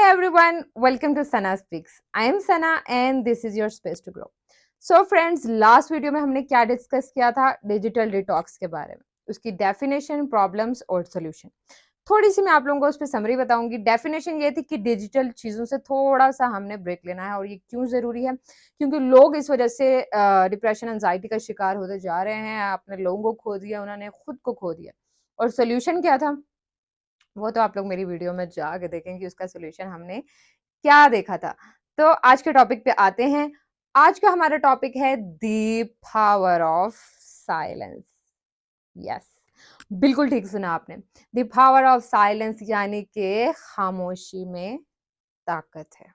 everyone, welcome to Sana Speaks. I am Sana and this is your space to grow. So friends, last video में हमने क्या discuss किया था? Digital detox के बारे में, उसकी डेफिनेशन, प्रॉब्लम्स और सोल्यूशन। थोड़ी सी मैं आप लोगों को उस पर समरी बताऊंगी। डेफिनेशन ये थी कि डिजिटल चीज़ों से थोड़ा सा हमने ब्रेक लेना है और ये क्यों ज़रूरी है, क्योंकि लोग इस वजह से डिप्रेशन एंजाइटी का शिकार होते जा रहे हैं। अपने लोगों को खो दिया, उन्होंने खुद को खो दिया। और सोल्यूशन क्या था वो तो आप लोग मेरी वीडियो में जाके देखेंगे, उसका सोल्यूशन हमने क्या देखा था। तो आज के टॉपिक पे आते हैं। आज का हमारा टॉपिक है the power of silence. Yes, बिल्कुल ठीक सुना आपने। द पावर ऑफ साइलेंस यानी कि खामोशी में ताकत है।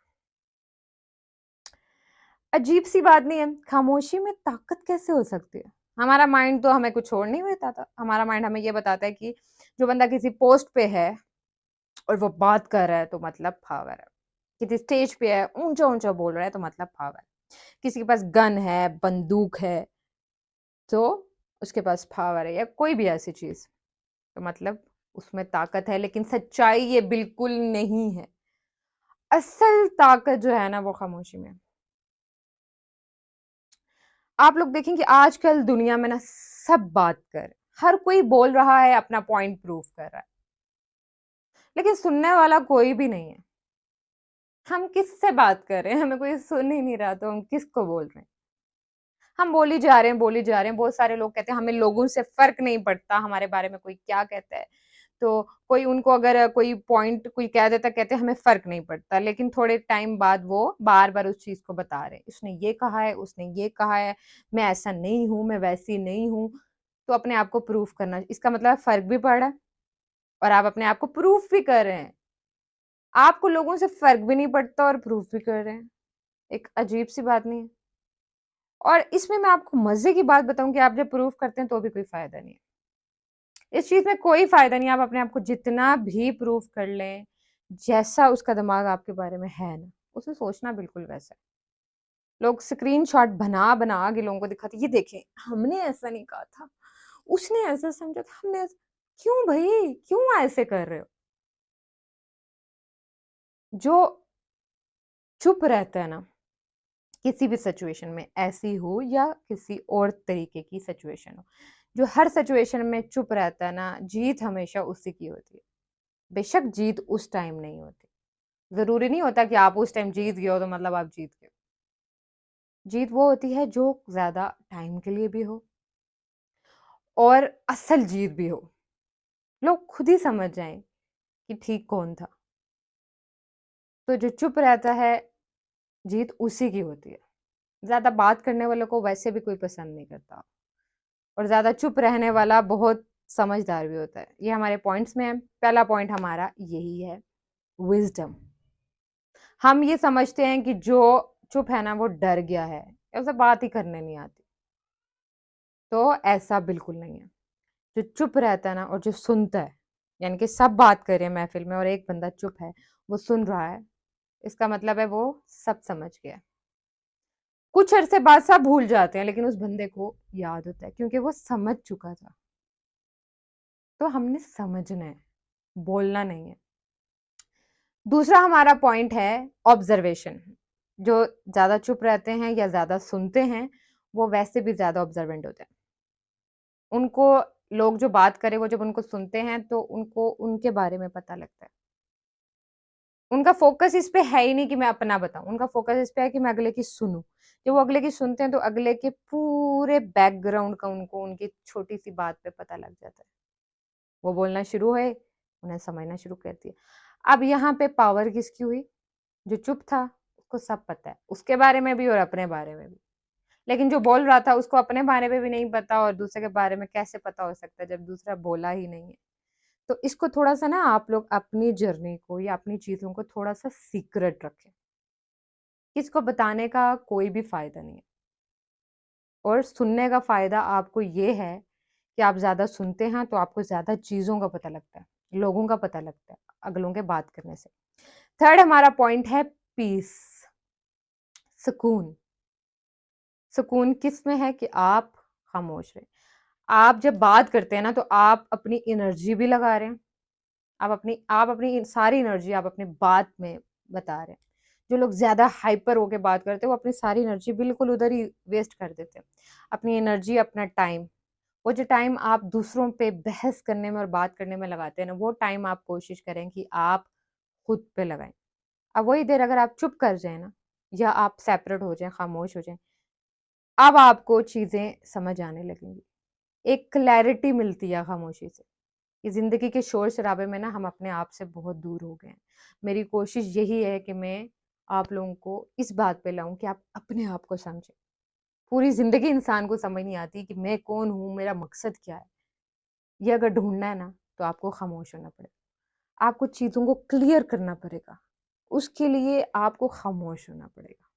अजीब सी बात नहीं है? खामोशी में ताकत कैसे हो सकती है? हमारा माइंड तो हमें कुछ और नहीं बताता। हमारा माइंड हमें ये बताता है कि जो बंदा किसी पोस्ट पे है और वो बात कर रहा है तो मतलब पावर है। किसी स्टेज पे है, ऊंचा ऊंचा बोल रहा है तो मतलब पावर है। किसी के पास गन है, बंदूक है तो उसके पास पावर है, या कोई भी ऐसी चीज तो मतलब उसमें ताकत है। लेकिन सच्चाई ये बिल्कुल नहीं है। असल ताकत जो है ना वो खामोशी में। आप लोग देखें कि आजकल दुनिया में ना सब बात कर, हर कोई बोल रहा है, अपना पॉइंट प्रूव कर रहा है, लेकिन सुनने वाला कोई भी नहीं है। हम किससे बात कर रहे हैं? हमें कोई सुन ही नहीं रहा तो हम किसको बोल रहे हैं? हम बोली जा रहे हैं, बोली जा रहे हैं। बहुत सारे लोग कहते हैं हमें लोगों से फर्क नहीं पड़ता हमारे बारे में कोई क्या कहता है। तो कोई उनको अगर कोई पॉइंट कोई कह देता, कहते हैं हमें फर्क नहीं पड़ता, लेकिन थोड़े टाइम बाद वो बार बार उस चीज को बता रहे हैं, उसने ये कहा है, उसने ये कहा है, मैं ऐसा नहीं हूं, मैं वैसी नहीं हूं। तो अपने आप को प्रूफ करना, इसका मतलब फर्क भी पड़ रहा है और आप अपने आप को प्रूफ भी कर रहे हैं। आपको लोगों से फर्क भी नहीं पड़ता और प्रूफ भी कर रहे हैं। एक अजीब सी बात नहीं है? और इसमें मैं आपको मजे की बात बताऊं कि आप जब प्रूफ करते हैं तो भी कोई फायदा नहीं है। इस चीज में कोई फायदा नहीं है। आप अपने आप को जितना भी प्रूफ कर लें, जैसा उसका दिमाग आपके बारे में है ना, उसे सोचना बिल्कुल वैसा है। लोग स्क्रीनशॉट बना बना के लोगों को दिखाते, ये देखें हमने ऐसा नहीं कहा था, उसने ऐसा समझा था, हमने क्यों भाई, क्यों ऐसे कर रहे हो? जो चुप रहता है ना किसी भी सिचुएशन में, ऐसी हो या किसी और तरीके की सिचुएशन हो, जो हर सिचुएशन में चुप रहता है ना, जीत हमेशा उसी की होती है। बेशक जीत उस टाइम नहीं होती। जरूरी नहीं होता कि आप उस टाइम जीत गए हो तो मतलब आप जीत गए। जीत वो होती है जो ज्यादा टाइम के लिए भी हो और असल जीत भी हो। लोग खुद ही समझ जाएं कि ठीक कौन था। तो जो चुप रहता है, जीत उसी की होती है। ज्यादा बात करने वालों को वैसे भी कोई पसंद नहीं करता, और ज्यादा चुप रहने वाला बहुत समझदार भी होता है। ये हमारे पॉइंट्स में है। पहला पॉइंट हमारा यही है, विजडम। हम ये समझते हैं कि जो चुप है ना वो डर गया है, या उसे बात ही करने नहीं आती। तो ऐसा बिल्कुल नहीं है। जो चुप रहता है ना और जो सुनता है, यानी कि सब बात कर रहे हैं महफिल में और एक बंदा चुप है, वो सुन रहा है, इसका मतलब है वो सब समझ गया। कुछ अरसे बाद सब भूल जाते हैं, लेकिन उस बंदे को याद होता है क्योंकि वो समझ चुका था। तो हमने समझना है, बोलना नहीं है। दूसरा हमारा पॉइंट है ऑब्जर्वेशन। जो ज्यादा चुप रहते हैं या ज्यादा सुनते हैं, वो वैसे भी ज्यादा ऑब्जर्वेंट होते हैं। उनको लोग जो बात करें, वो जब उनको सुनते हैं तो उनको उनके बारे में पता लगता है। उनका फोकस इस पे है ही नहीं कि मैं अपना बताऊं, उनका फोकस इस पे है कि मैं अगले की सुनूं। जब वो अगले की सुनते हैं तो अगले के पूरे बैकग्राउंड का उनको उनकी छोटी सी बात पे पता लग जाता है। वो बोलना शुरू है, उन्हें समझना शुरू कर दिया। अब यहाँ पे पावर किसकी हुई? जो चुप था उसको सब पता है, उसके बारे में भी और अपने बारे में भी। लेकिन जो बोल रहा था उसको अपने बारे में भी नहीं पता, और दूसरे के बारे में कैसे पता हो सकता है जब दूसरा बोला ही नहीं है? तो इसको थोड़ा सा ना आप लोग अपनी जर्नी को या अपनी चीजों को थोड़ा सा सीक्रेट रखें। किसको बताने का कोई भी फायदा नहीं है। और सुनने का फायदा आपको ये है कि आप ज्यादा सुनते हैं तो आपको ज्यादा चीजों का पता लगता है, लोगों का पता लगता है अगलों के बात करने से। थर्ड हमारा पॉइंट है पीस, सुकून। सुकून किस में है कि आप खामोश रहे। आप जब बात करते हैं ना तो आप अपनी एनर्जी भी लगा रहे हैं। आप अपनी सारी एनर्जी आप अपनी बात में बता रहे हैं। जो लोग ज़्यादा हाइपर होके बात करते हैं, वो अपनी सारी एनर्जी बिल्कुल उधर ही वेस्ट कर देते हैं। अपनी एनर्जी, अपना टाइम, वो जो टाइम आप दूसरों पे बहस करने में और बात करने में लगाते हैं ना, वो टाइम आप कोशिश करें कि आप खुद पे लगाएँ। अब वही देर अगर आप चुप कर जाएँ ना, या आप सेपरेट हो जाएँ, खामोश हो जाएँ, अब आपको चीज़ें समझ आने लगेंगी। एक क्लैरिटी मिलती है खामोशी से, कि ज़िंदगी के शोर-शराबे में ना हम अपने आप से बहुत दूर हो गए हैं। मेरी कोशिश यही है कि मैं आप लोगों को इस बात पे लाऊँ कि आप अपने आप को समझें। पूरी ज़िंदगी इंसान को समझ नहीं आती कि मैं कौन हूँ, मेरा मकसद क्या है? ये अगर ढूँढना है ना, तो आपको खामोश होना पड़ेगा। आपको चीज़ों को क्लियर करना पड़ेगा। उसके लिए आपको खामोश होना पड़ेगा।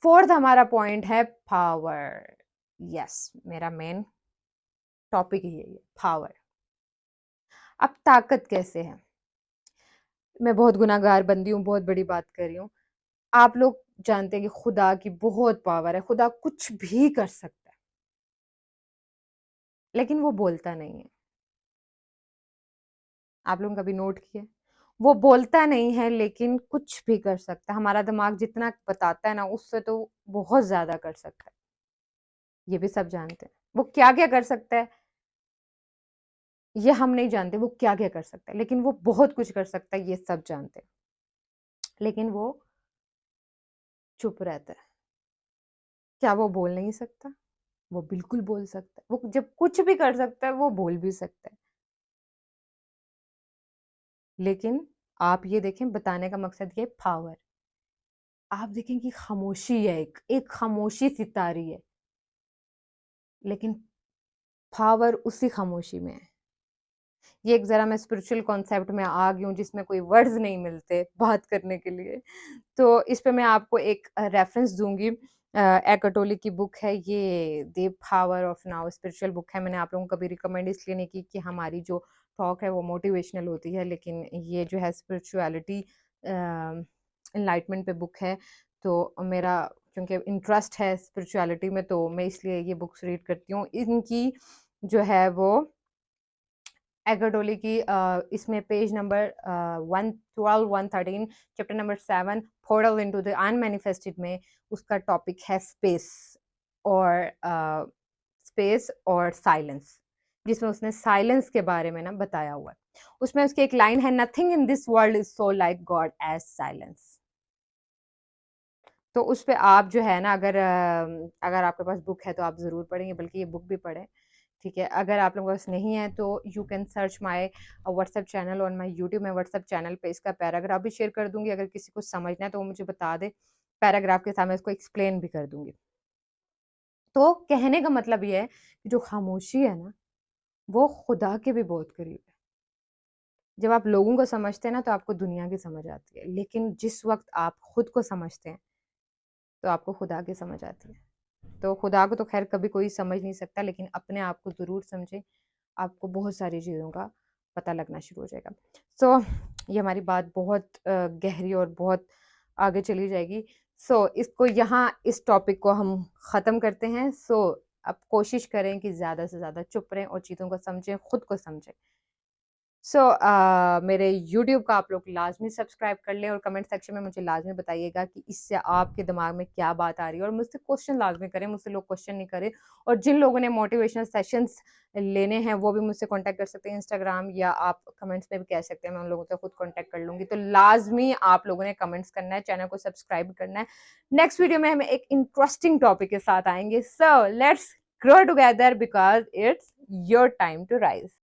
4th हमारा पॉइंट है पावर। यस, मेरा मेन टॉपिक ही यही है, पावर। अब ताकत कैसे है? मैं बहुत गुनहगार बंदी हूँ, बहुत बड़ी बात कर रही हूँ। आप लोग जानते हैं कि खुदा की बहुत पावर है, खुदा कुछ भी कर सकता है, लेकिन वो बोलता नहीं है। आप लोगों ने कभी नोट किया है? वो बोलता नहीं है, लेकिन कुछ भी कर सकता है। हमारा दिमाग जितना बताता है ना, उससे तो बहुत ज़्यादा कर सकता है। ये भी सब जानते हैं। वो क्या-क्या कर सकता है, ये हम नहीं जानते, वो क्या-क्या कर सकता है, लेकिन वो बहुत कुछ कर सकता है, ये सब जानते हैं। लेकिन वो चुप रहता है। क्या वो बोल नहीं सकता? वो बिल्कुल बोल सकता है। वो जब कुछ भी कर सकता है, वो बोल भी सकता है। लेकिन आप ये देखें, बताने का मकसद ये है पावर। आप देखें कि खामोशी है, एक खामोशी सितारी है, लेकिन पावर उसी खामोशी में है। ये एक ज़रा मैं स्पिरिचुअल कॉन्सेप्ट में आ गई हूँ, जिसमें कोई वर्ड्स नहीं मिलते बात करने के लिए। तो इस पे मैं आपको एक रेफ़रेंस दूँगी। एकर्ट टोले की बुक है ये, the power of now, spiritual book है। मैंने आप लोगों को कभी रिकमेंड इसलिए नहीं की कि हमारी जो टॉक है वो मोटिवेशनल होती है, लेकिन ये जो है स्पिरिचुअलिटी एनलाइटमेंट पे बुक है। तो मेरा क्योंकि इंटरेस्ट है स्पिरिचुअलिटी में, तो मैं इसलिए ये बुक्स रीड करती हूँ। इनकी जो है वो एकर्ट टोले की इसमें page number 112, 113, chapter number 7, portal into the unmanifested में उसका टॉपिक है स्पेस और साइलेंस, जिसमें उसने साइलेंस के बारे में ना बताया हुआ है। उसमें उसकी एक लाइन है, nothing in this world is so like God as silence. तो उस पे आप जो है ना, अगर आपके पास बुक है तो आप ज़रूर पढ़ेंगे, बल्कि ये बुक भी पढ़ें, ठीक है? अगर आप लोगों के पास नहीं है तो you can search my WhatsApp channel on my YouTube. मैं व्हाट्सएप चैनल पे इसका पैराग्राफ भी शेयर कर दूँगी, अगर किसी को समझना है तो वो मुझे बता दे। पैराग्राफ के साथ मैं इसको एक्सप्लेन भी कर दूँगी। तो कहने का मतलब ये है कि जो खामोशी है ना, वो खुदा के भी बहुत करीब है। जब आप लोगों को समझते हैं ना, तो आपको दुनिया की समझ आती है, लेकिन जिस वक़्त आप खुद को समझते हैं, तो आपको खुदा की समझ आती है। तो खुदा को तो ख़ैर कभी कोई समझ नहीं सकता, लेकिन अपने आप को ज़रूर समझें, आपको बहुत सारी चीज़ों का पता लगना शुरू हो जाएगा। सो ये हमारी बात बहुत गहरी और बहुत आगे चली जाएगी। सो इसको यहाँ इस टॉपिक को हम ख़त्म करते हैं। सो अब कोशिश करें कि ज़्यादा से ज़्यादा चुप रहें और चीज़ों को समझें, खुद को समझें। मेरे यूट्यूब का आप लोग लाज़मी सब्सक्राइब कर लें और कमेंट सेक्शन में मुझे लाज़मी बताइएगा कि इससे आपके दिमाग में क्या बात आ रही है, और मुझसे क्वेश्चन लाज़मी करें, मुझसे लोग क्वेश्चन नहीं करें। और जिन लोगों ने मोटिवेशनल सेशंस लेने हैं, वो भी मुझसे कॉन्टैक्ट कर सकते हैं इंस्टाग्राम, या आप कमेंट्स में भी कह सकते हैं, मैं उन लोगों से खुद कॉन्टैक्ट कर लूँगी। तो लाज़मी आप लोगों ने कमेंट्स करना है, चैनल को सब्सक्राइब करना है। नेक्स्ट वीडियो में हम एक इंटरेस्टिंग टॉपिक के साथ आएँगे। So let's grow together because it's your time to rise.